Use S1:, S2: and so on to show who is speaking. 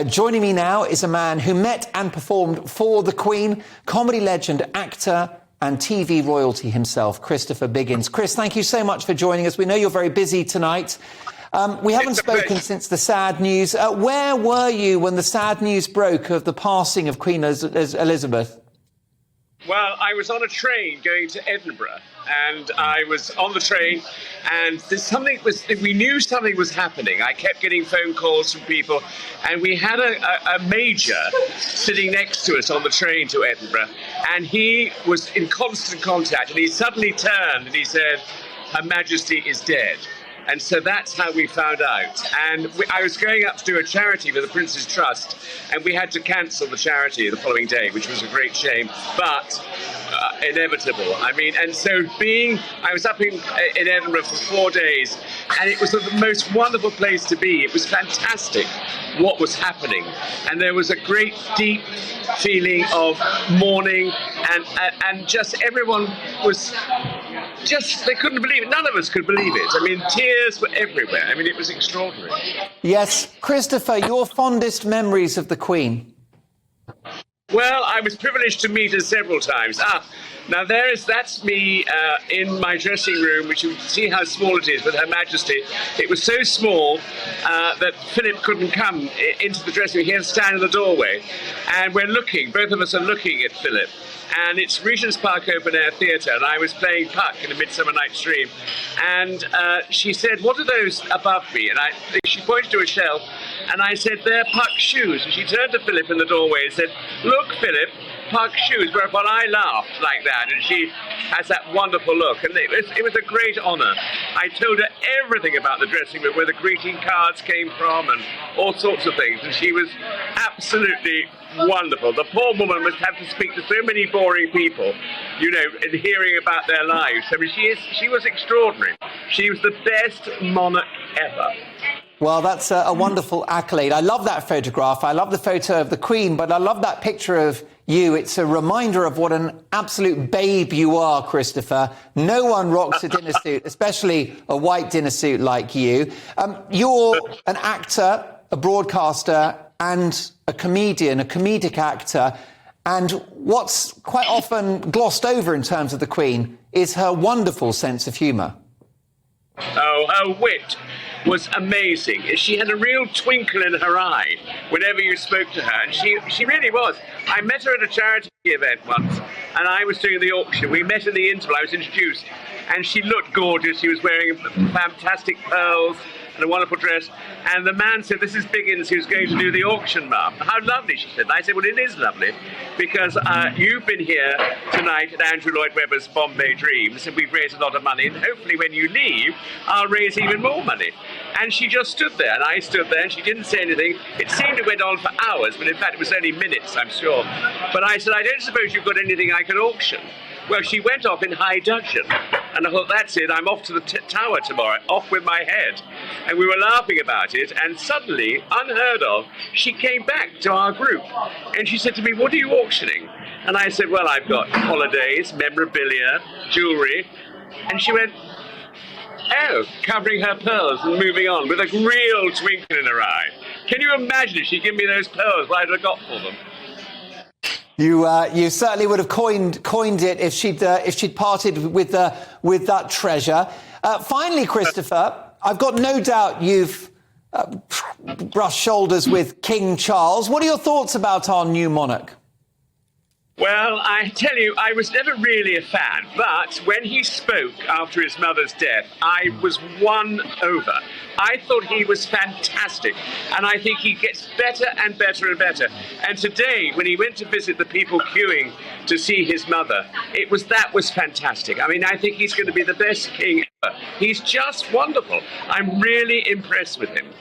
S1: Joining me now is a man who met and performed for the Queen, comedy legend, actor and TV royalty himself, Christopher Biggins. Chris, thank you so much for joining us. We know you're very busy tonight. We haven't spoken since the sad news. Where were you when the sad news broke of the passing of Queen Elizabeth?
S2: Well, I was on a train going to Edinburgh, and I was on the train, and we knew something was happening. I kept getting phone calls from people, and we had a major sitting next to us on the train to Edinburgh, and he was in constant contact, and he suddenly turned and he said, "Her Majesty is dead." And so that's how we found out. And I was going up to do a charity for the Prince's Trust, and we had to cancel the charity the following day, which was a great shame, but inevitable. I mean, and so I was up in Edinburgh for 4 days, and it was the most wonderful place to be. It was fantastic what was happening. And there was a great deep feeling of mourning, and just everyone was they couldn't believe it. None of us could believe it. I mean, tears were everywhere. I mean, it was extraordinary.
S1: Yes. Christopher, your fondest memories of the Queen?
S2: Well, I was privileged to meet her several times. Now that's me in my dressing room, which you can see how small it is with Her Majesty. It was so small that Philip couldn't come into the dressing room. He had to stand in the doorway. And both of us are looking at Philip. And it's Regent's Park Open Air Theatre, and I was playing Puck in A Midsummer Night's Dream. And she said, "What are those above me?" And she pointed to a shelf, and I said, "They're Puck's shoes." And she turned to Philip in the doorway and said, "Look, Philip, Puck's shoes." Whereupon I laughed like that, and she has that wonderful look. And it was a great honour. I told her everything about the dressing room, where the greeting cards came from, and all sorts of things. And she was absolutely wonderful. The poor woman must have to speak to so many boring people, and hearing about their lives. I mean, she was extraordinary. She was the best monarch ever.
S1: Well, that's a wonderful accolade. I love that photograph. I love the photo of the Queen, but I love that picture of you. It's a reminder of what an absolute babe you are, Christopher. No one rocks a dinner suit, especially a white dinner suit like you. You're an actor, a broadcaster, and a comedian, a comedic actor. And what's quite often glossed over in terms of the Queen is her wonderful sense of humour.
S2: Oh, her wit was amazing. She had a real twinkle in her eye whenever you spoke to her, and she really was. I met her at a charity event once, and I was doing the auction. We met in the interval. I was introduced, and she looked gorgeous. She was wearing fantastic pearls and a wonderful dress, and the man said, "This is Biggins, who's going to do the auction, Mum." "How lovely," she said. And I said, "Well, it is lovely, because you've been here tonight at Andrew Lloyd Webber's Bombay Dreams, and we've raised a lot of money, and hopefully when you leave, I'll raise even more money." And she just stood there, and I stood there, and she didn't say anything. It seemed it went on for hours, but in fact it was only minutes, I'm sure. But I said, "I don't suppose you've got anything I can auction." Well, she went off in high dudgeon, and I thought, that's it, I'm off to the tower tomorrow, off with my head. And we were laughing about it, and suddenly, unheard of, she came back to our group, and she said to me, "What are you auctioning?" And I said, "Well, I've got holidays, memorabilia, jewellery." And she went, "Oh," covering her pearls and moving on with a real twinkle in her eye. Can you imagine if she'd given me those pearls, what I'd have got for them?
S1: You certainly would have coined it if she'd parted with that treasure. Finally, Christopher, I've got no doubt you've brushed shoulders with King Charles. What are your thoughts about our new monarch?
S2: Well, I tell you, I was never really a fan, but when he spoke after his mother's death, I was won over. I thought he was fantastic, and I think he gets better and better and better. And today, when he went to visit the people queuing to see his mother, that was fantastic. I mean, I think he's going to be the best king ever. He's just wonderful. I'm really impressed with him.